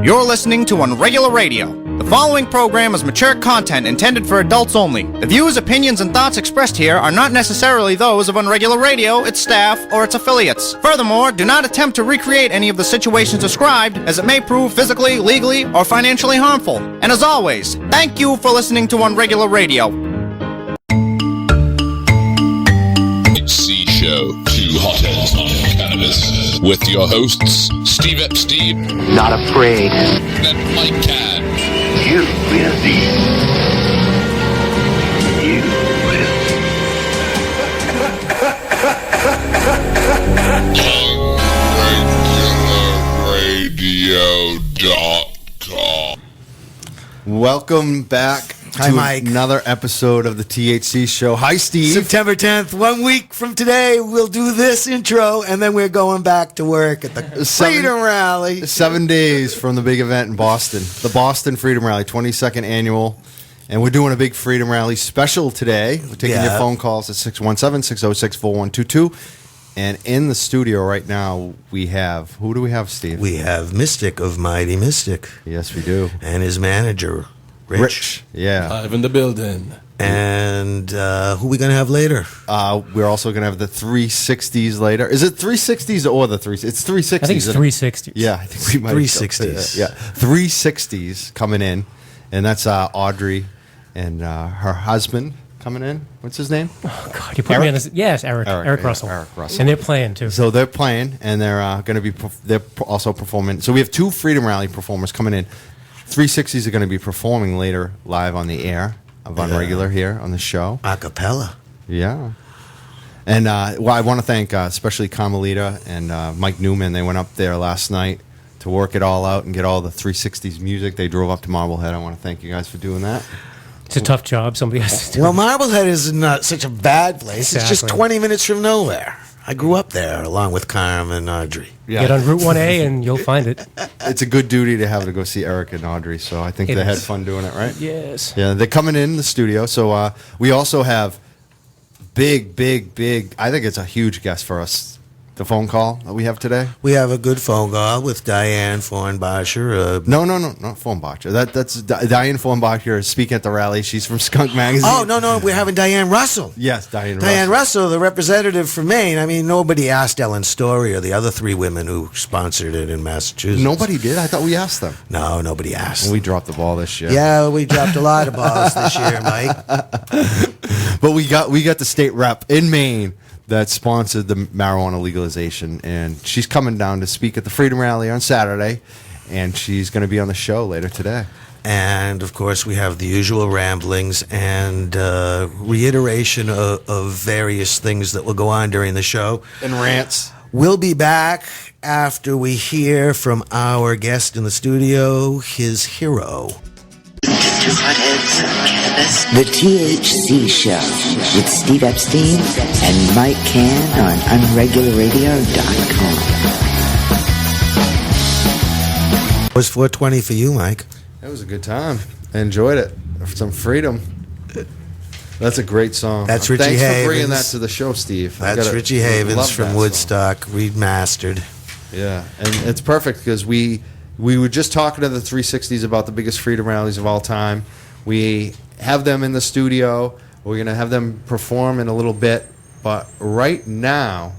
You're listening to Unregular Radio. The following program is mature content intended for adults only. The views, opinions, and thoughts expressed here are not necessarily those of Unregular Radio, its staff, or its affiliates. Furthermore, do not attempt to recreate any of the situations described, as it may prove physically, legally, or financially harmful. And as always, thank you for listening to Unregular Radio. THC Show, 2 hotheads on cannabis, with your hosts, Steve Epstein, not afraid, and Mike Can. You will be. You will. UnregularRadio.com. Welcome back Hi, to Mike. another episode of the THC Show. Hi, Steve. September 10th, 1 week from today, we'll do this intro, and then we're going back to work at the Freedom Rally. 7 days from the big event in Boston, the Boston Freedom Rally, 22nd annual. And we're doing a big Freedom Rally special today. We're taking your phone calls at 617-606-4122. And in the studio right now, we have, who do we have, Steve? We have Mystic of Mighty Mystic. Yes, we do. And his manager, Rich. Yeah. Live in the building. And who we going to have later? We're also going to have the 360s later. Is it 360s or the 360s? It's 360s. I think it's 360s. Yeah, I think we might 360s. Yeah, 360s coming in. And that's Audrey and her husband coming in. What's his name? Oh, God, you put me on this. Yes, Eric Russell. Eric Russell. And they're playing, too. So they're playing, and they're going to be, they're also performing. So we have 2 Freedom Rally performers coming in. 360s are going to be performing later live on the air of Unregular here on the show. A cappella. Yeah. And well, I want to thank especially Carmelita and Mike Newman. They went up there last night to work it all out and get all the 360s music. They drove up to Marblehead. I want to thank you guys for doing that. It's a tough job. Somebody has to do Well, it. Marblehead is not such a bad place. It's just Exactly. 20 minutes from nowhere. I grew up there along with Carm and Audrey. Yeah. Get on Route 1A and you'll find it. It's a good duty to have to go see Eric and Audrey, so I think It they had is. fun doing it, right? Yes. Yeah, they're coming in the studio. So we also have big, I think it's a huge guest for us, the phone call that we have today. We have a good phone call with Diane Fornbacher. No, not Fornbacher. That's Diane Fornbacher is speaking at the rally. She's from Skunk Magazine. Oh, no, we're having Diane Russell. Yes, Diane Russell, the representative from Maine. I mean, nobody asked Ellen Story or the other 3 women who sponsored it in Massachusetts. Nobody did? I thought we asked them. No, nobody asked. We dropped the ball this year. Yeah, we dropped a lot of balls this year, Mike. But we got the state rep in Maine that sponsored the marijuana legalization, and she's coming down to speak at the Freedom Rally on Saturday, and she's going to be on the show later today. And, of course, we have the usual ramblings and reiteration of various things that will go on during the show. And rants. We'll be back after we hear from our guest in the studio, his hero. Two hotheads on cannabis. The THC Show with Steve Epstein and Mike Can on UnregularRadio.com. It was 420 for you, Mike. That was a good time. I enjoyed it. Some freedom. That's a great song. That's Richie Thanks for bringing Havens. that to the show, Steve. That's Richie Havens from Woodstock, remastered. Yeah, and it's perfect because we were just talking to the 360s about the biggest freedom rallies of all time. We have them in the studio. We're going to have them perform in a little bit. But right now,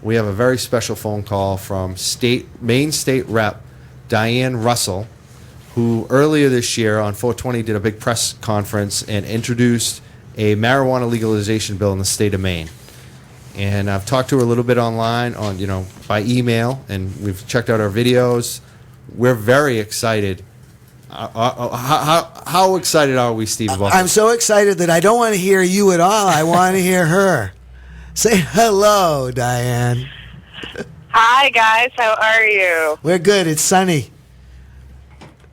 we have a very special phone call from Maine State Rep Diane Russell, who earlier this year on 420 did a big press conference and introduced a marijuana legalization bill in the state of Maine. And I've talked to her a little bit online, by email, and we've checked out our videos. We're very excited. How excited are we, Steve? About I'm so excited that I don't want to hear you at all. I want to hear her. Say hello, Diane. Hi, guys. How are you? We're good. It's sunny.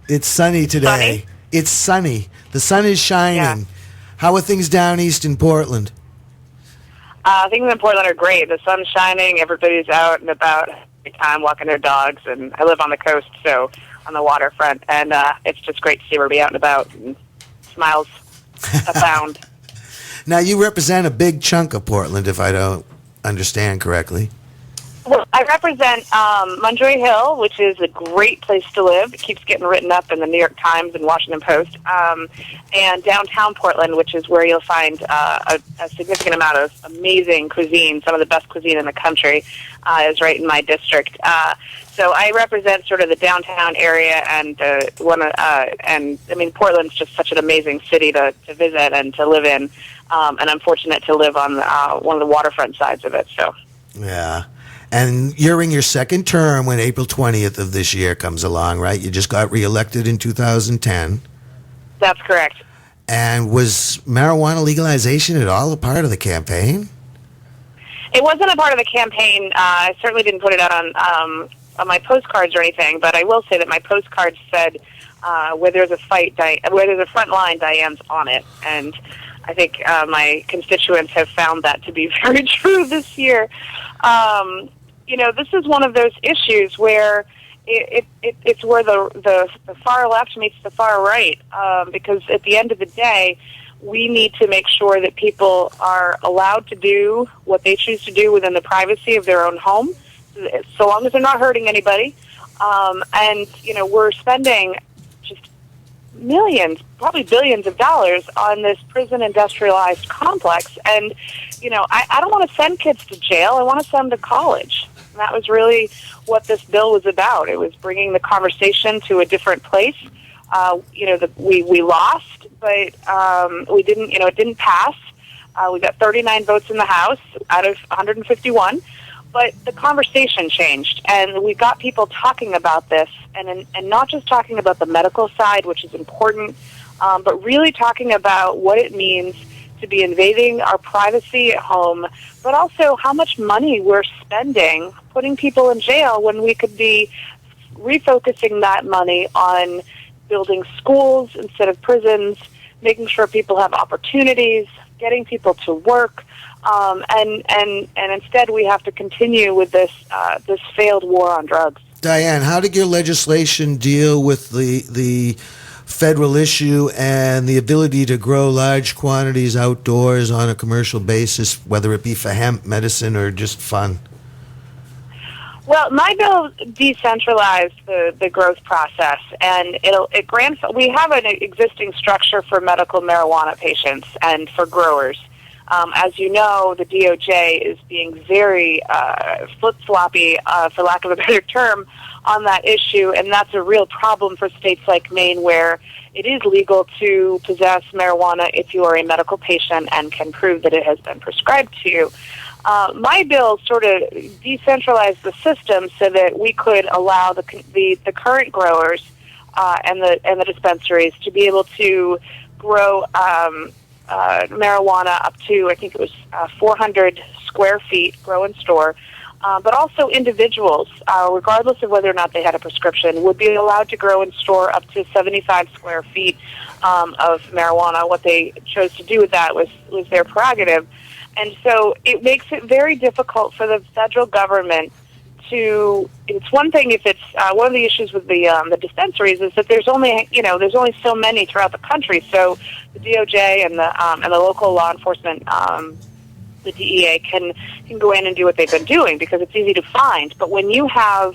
It's sunny today. Sunny? It's sunny. The sun is shining. Yeah. How are things down east in Portland? Things in Portland are great. The sun's shining. Everybody's out and about every time walking their dogs. And I live on the coast, so on the waterfront. And it's just great to see everybody out and about. And smiles abound. Now, you represent a big chunk of Portland, if I don't understand correctly. Well, I represent Mundry Hill, which is a great place to live. It keeps getting written up in the New York Times and Washington Post. And downtown Portland, which is where you'll find a significant amount of amazing cuisine. Some of the best cuisine in the country is right in my district. So I represent sort of the downtown area, and Portland's just such an amazing city to visit and to live in. And I'm fortunate to live on one of the waterfront sides of it. So. Yeah. And you're in your second term when April 20th of this year comes along, right? You just got reelected in 2010. That's correct. And was marijuana legalization at all a part of the campaign? It wasn't a part of the campaign. I certainly didn't put it out on my postcards or anything, but I will say that my postcards said, where there's a fight, where there's a front line, Diane's on it. And I think my constituents have found that to be very true this year. This is one of those issues where it's where the far left meets the far right, because at the end of the day, we need to make sure that people are allowed to do what they choose to do within the privacy of their own home, so long as they're not hurting anybody. We're spending just millions, probably billions of dollars on this prison industrialized complex. And, I don't want to send kids to jail. I want to send them to college. And that was really what this bill was about. It was bringing the conversation to a different place. We lost, but we didn't, it didn't pass. We got 39 votes in the House out of 151. But the conversation changed, and we got people talking about this, and not just talking about the medical side, which is important, but really talking about what it means to be invading our privacy at home, but also how much money we're spending putting people in jail when we could be refocusing that money on building schools instead of prisons, making sure people have opportunities, getting people to work. And instead we have to continue with this failed war on drugs. Diane, how did your legislation deal with the federal issue and the ability to grow large quantities outdoors on a commercial basis, whether it be for hemp, medicine, or just fun? Well, my bill decentralized the growth process, and it grants. We have an existing structure for medical marijuana patients and for growers. As you know, the DOJ is being very flip-floppy, for lack of a better term, on that issue, and that's a real problem for states like Maine, where it is legal to possess marijuana if you are a medical patient and can prove that it has been prescribed to you. My bill sort of decentralized the system so that we could allow the current growers and the dispensaries to be able to grow marijuana up to, I think it was 400 square feet, grow and store, but also individuals, regardless of whether or not they had a prescription, would be allowed to grow and store up to 75 square feet of marijuana. What they chose to do with that was their prerogative. And so it makes it very difficult for the federal government to. It's one thing if it's one of the issues with the dispensaries is that there's only so many throughout the country. So the DOJ and the local law enforcement, the DEA can go in and do what they've been doing because it's easy to find. But when you have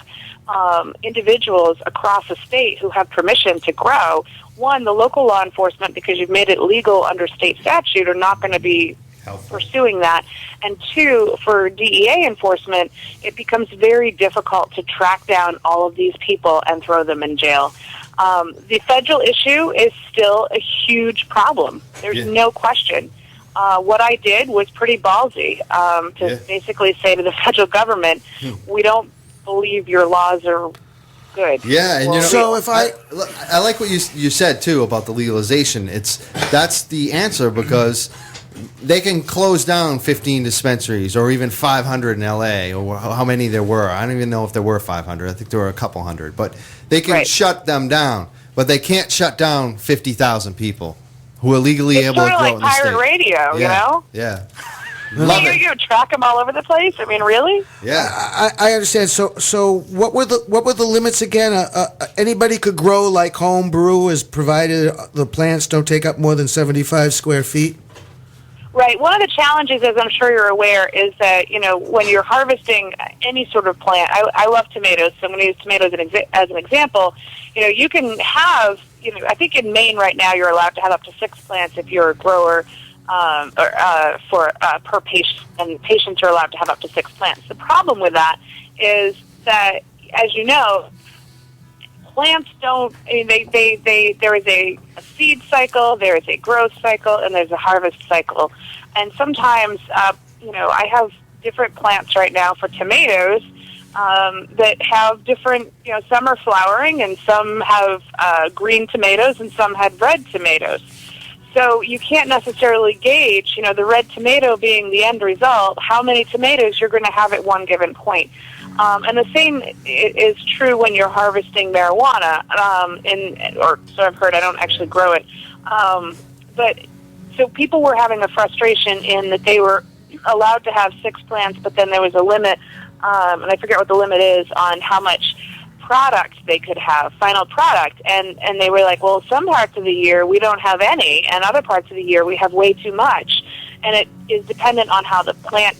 individuals across a state who have permission to grow, one, the local law enforcement, because you've made it legal under state statute, are not going to be pursuing that. And two, for DEA enforcement, it becomes very difficult to track down all of these people and throw them in jail. The federal issue is still a huge problem. There's no question. What I did was pretty ballsy to basically say to the federal government, we don't believe your laws are good. Yeah, and so if I like what you said too about the legalization. That's the answer because they can close down 15 dispensaries or even 500 in LA or how many there were. I don't even know if there were 500. I think there were a couple hundred. But they can shut them down. But they can't shut down 50,000 people who are legally able to grow in the state. It's sort of like pirate radio, you know? Yeah. Love it. You track them all over the place? I mean, really? Yeah. I understand. So what were the limits again? Anybody could grow like home brew, as provided the plants don't take up more than 75 square feet? Right. One of the challenges, as I'm sure you're aware, is that, when you're harvesting any sort of plant, I love tomatoes, so I'm going to use tomatoes as an example. You can have, I think in Maine right now you're allowed to have up to 6 plants if you're a grower per patient, and patients are allowed to have up to 6 plants. The problem with that is that, as you know, plants don't. There is a seed cycle, there is a growth cycle, and there's a harvest cycle. And sometimes, I have different plants right now for tomatoes that have different. Some are flowering, and some have green tomatoes, and some had red tomatoes. So you can't necessarily gauge, the red tomato being the end result, how many tomatoes you're going to have at one given point. And the same is true when you're harvesting marijuana. Or so I've heard. I don't actually grow it. But so people were having a frustration in that they were allowed to have 6 plants, but then there was a limit, and I forget what the limit is, on how much product they could have, final product. And they were like, well, some parts of the year we don't have any, and other parts of the year we have way too much. And it is dependent on how the plant,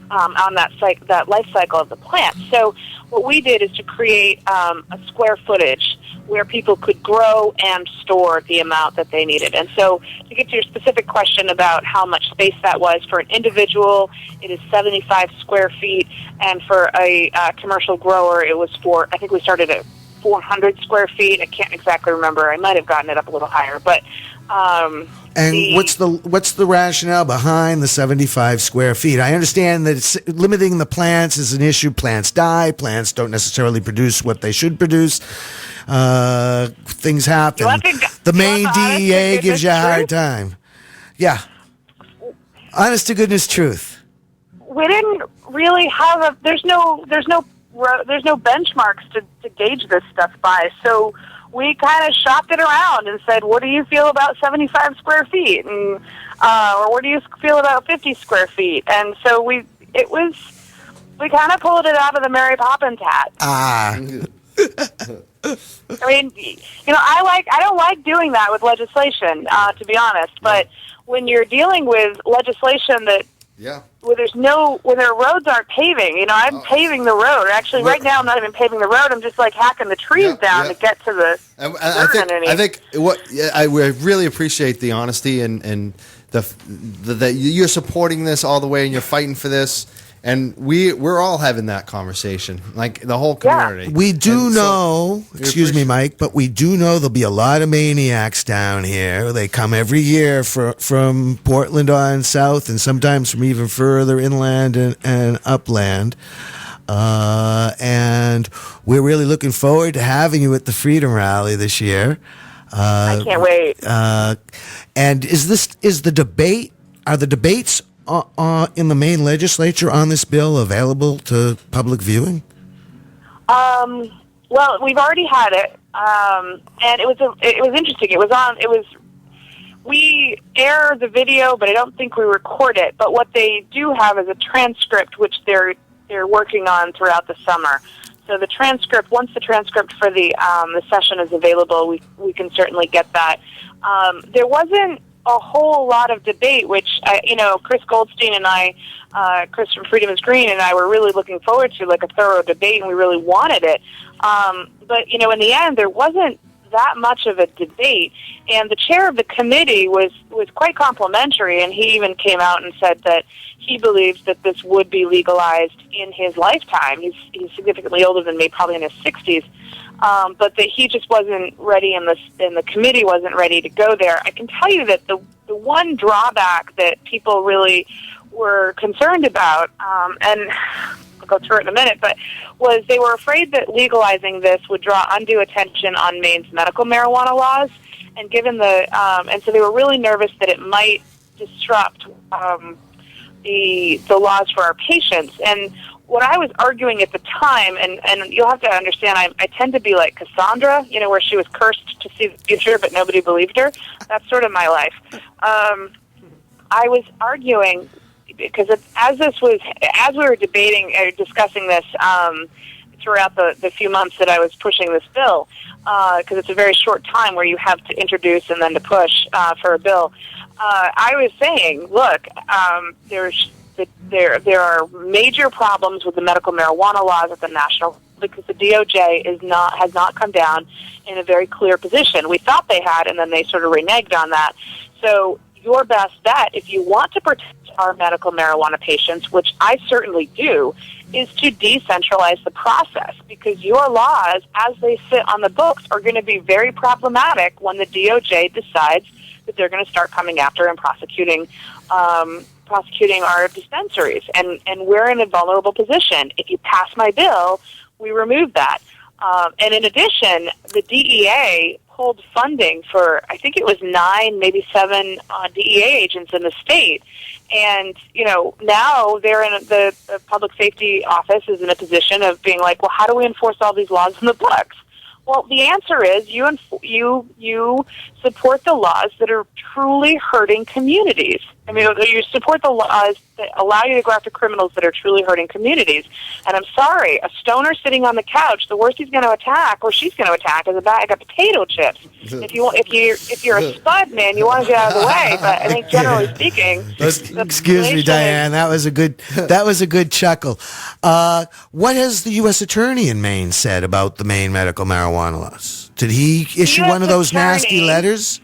on that life cycle of the plant. So what we did is to create a square footage where people could grow and store the amount that they needed. And so to get to your specific question about how much space that was, for an individual, it is 75 square feet, and for a commercial grower, it was I think we started at 400 square feet. I can't exactly remember. I might have gotten it up a little higher, but... And what's the rationale behind the 75 square feet? I understand that limiting the plants is an issue. Plants die. Plants don't necessarily produce what they should produce. Things happen. The Maine DEA gives you a hard time. Yeah. Honest to goodness truth. We didn't really have there's no benchmarks to gauge this stuff by. So we kind of shopped it around and said, what do you feel about 75 square feet? And, or what do you feel about 50 square feet? And so we kind of pulled it out of the Mary Poppins hat. I mean, I don't like doing that with legislation, to be honest, but when you're dealing with legislation that, where their roads aren't paving. I'm paving the road. Actually, right now I'm not even paving the road. I'm just like hacking the trees down to get to the. I think I really appreciate the honesty and that you're supporting this all the way and you're fighting for this. And we're all having that conversation, like the whole community. We do know, excuse me, Mike, but we do know there'll be a lot of maniacs down here. They come every year from Portland on south, and sometimes from even further inland and upland. And we're really looking forward to having you at the Freedom Rally this year. I can't wait. And are the debates in the Maine legislature on this bill available to public viewing? Well, we've already had it, and it was interesting. We air the video, but I don't think we record it. But what they do have is a transcript, which they're working on throughout the summer. So the transcript, once the transcript for the session is available, we can certainly get that. There wasn't a whole lot of debate, which, Chris Goldstein and I, Chris from Freedom is Green, and I were really looking forward to, like a thorough debate, and we really wanted it. But, in the end, there wasn't that much of a debate, and the chair of the committee was quite complimentary, and he even came out and said that he believes that this would be legalized in his lifetime. He's significantly older than me, probably in his 60s. But that he just wasn't ready, and the committee wasn't ready to go there. I can tell you that the one drawback that people really were concerned about, and I'll go through it in a minute, but was they were afraid that legalizing this would draw undue attention on Maine's medical marijuana laws, and given and so they were really nervous that it might disrupt the laws for our patients. And what I was arguing at the time, and you'll have to understand, I tend to be like Cassandra, where she was cursed to see the future, but nobody believed her. That's sort of my life. I was arguing because as we were debating or discussing this, throughout the few months that I was pushing this bill, because it's a very short time where you have to introduce and then to push for a bill. I was saying, look, there are major problems with the medical marijuana laws at the national, because the DOJ has not come down in a very clear position. We thought they had, and then they sort of reneged on that. So your best bet, if you want to protect our medical marijuana patients, which I certainly do, is to decentralize the process, because your laws, as they sit on the books, are going to be very problematic when the DOJ decides that they're going to start coming after and prosecuting our dispensaries. And we're in a vulnerable position. If you pass my bill, we remove that. And in addition, the DEA pulled funding for, I think it was 9, maybe 7 DEA agents in the state. And, now they're in the public safety office is in a position of being like, well, how do we enforce all these laws in the books? Well, the answer is you support the laws that are truly hurting communities. I mean, you support the laws that allow you to go after criminals that are truly hurting communities. And I'm sorry, a stoner sitting on the couch, the worst he's going to attack or she's going to attack is a bag of potato chips. If you're a spud, man, you want to get out of the way. But I think generally speaking, excuse me, Diane, that was a good chuckle. What has the U.S. Attorney in Maine said about the Maine medical marijuana laws? Did he issue one of those nasty letters?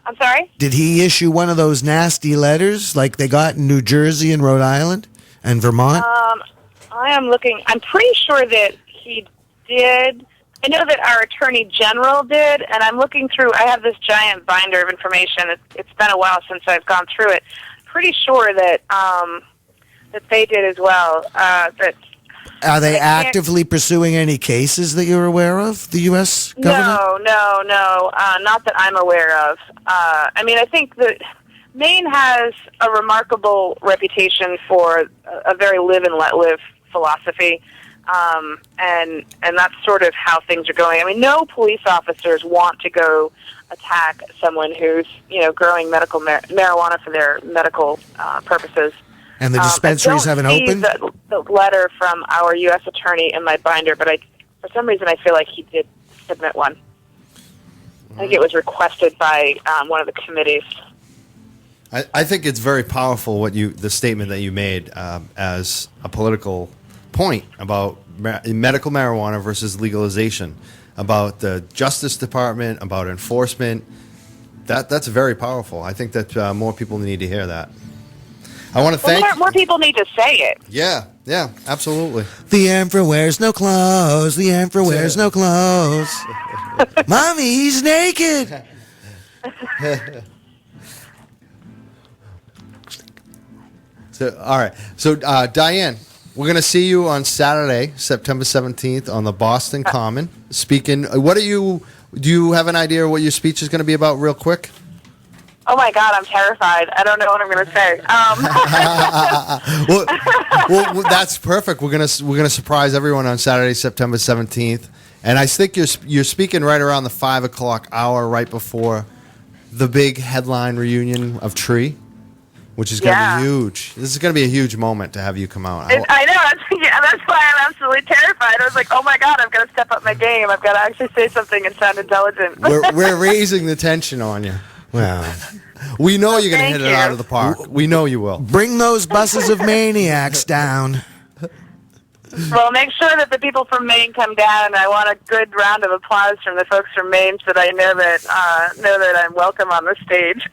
I'm sorry? Did he issue one of those nasty letters like they got in New Jersey and Rhode Island and Vermont? I am looking. I'm pretty sure that he did. I know that our Attorney General did, and I'm looking through. I have this giant binder of information. It's been a while since I've gone through it. Pretty sure that that they did as well. Are they actively pursuing any cases that you're aware of, the U.S. government? No, not that I'm aware of. I mean, I think that Maine has a remarkable reputation for a very live and let live philosophy, and that's sort of how things are going. I mean, no police officers want to go attack someone who's, growing medical marijuana for their medical purposes. And the dispensaries haven't opened? I don't see the letter from our U.S. Attorney in my binder, but for some reason I feel like he did submit one. I think it was requested by one of the committees. I think it's very powerful the statement that you made as a political point about medical marijuana versus legalization, about the Justice Department, about enforcement. That's very powerful. I think that more people need to hear that. I want to thank more people need to say it. Yeah, absolutely. The Emperor wears no clothes. The Emperor wears no clothes. Mommy, he's naked. All right. So, Diane, we're going to see you on Saturday, September 17th, on the Boston Common. Speaking, do you have an idea of what your speech is going to be about real quick? Oh my God, I'm terrified. I don't know what I'm going to say. Well, that's perfect. We're gonna surprise everyone on Saturday, September 17th, and I think you're speaking right around the 5 o'clock hour, right before the big headline reunion of Tree, which is going to be huge. This is going to be a huge moment to have you come out. I know. That's why I'm absolutely terrified. I was like, oh my God, I've got to step up my game. I've got to actually say something and sound intelligent. We're raising the tension on you. Well, we know you're going to hit it out of the park. We know you will. Bring those buses of maniacs down. Well, make sure that the people from Maine come down. I want a good round of applause from the folks from Maine so that I know that I'm welcome on the stage.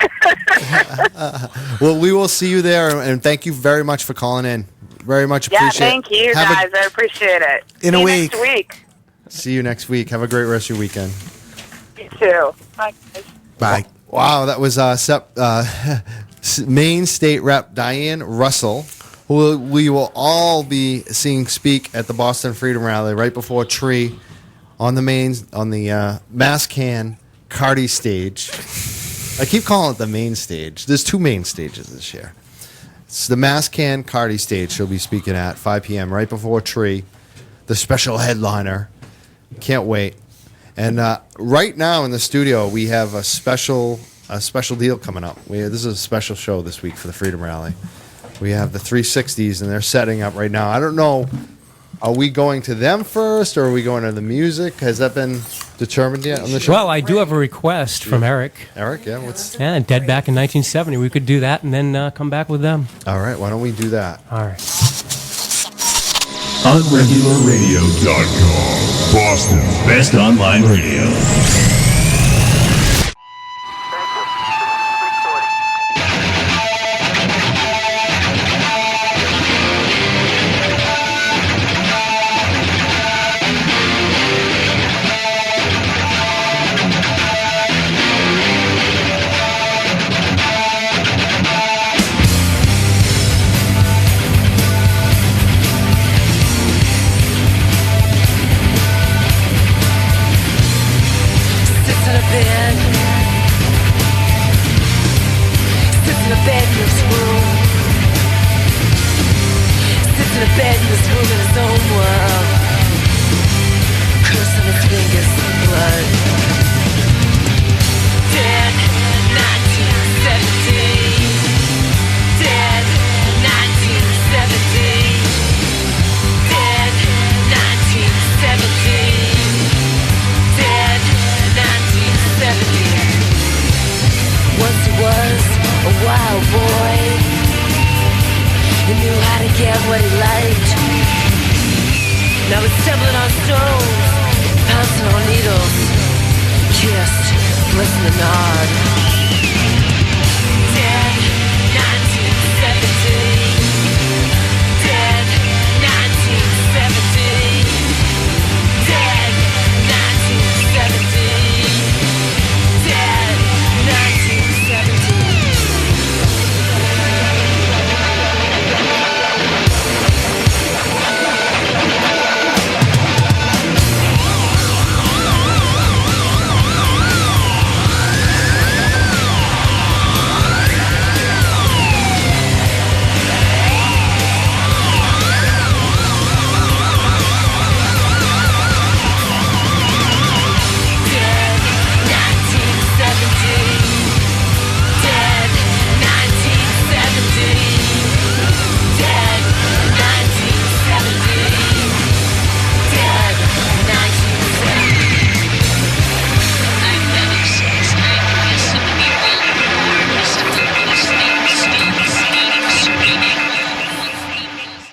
Well, we will see you there, and thank you very much for calling in. Very much appreciate it. Yeah, thank you, guys. I appreciate it. In a week. Next week. See you next week. Have a great rest of your weekend. You too. Bye. Bye. Wow, that was Maine State Rep Diane Russell, who we will all be seeing speak at the Boston Freedom Rally right before Tree on the Mass-Can Cardi stage. I keep calling it the main stage. There's 2 main stages this year. It's the Mass-Can Cardi stage she'll be speaking at 5 p.m. right before Tree, the special headliner. Can't wait. And right now in the studio, we have a special deal coming up. This is a special show this week for the Freedom Rally. We have the 360s, and they're setting up right now. I don't know Are we going to them first, or are we going to the music? Has that been determined yet on the show? Well, I do have a request from Eric. Eric, yeah, what's... Yeah, Dead back in 1970. We could do that and then come back with them. All right, why don't we do that? All right. UnregularRadio.com, Boston's best online radio. Now it's stumbling on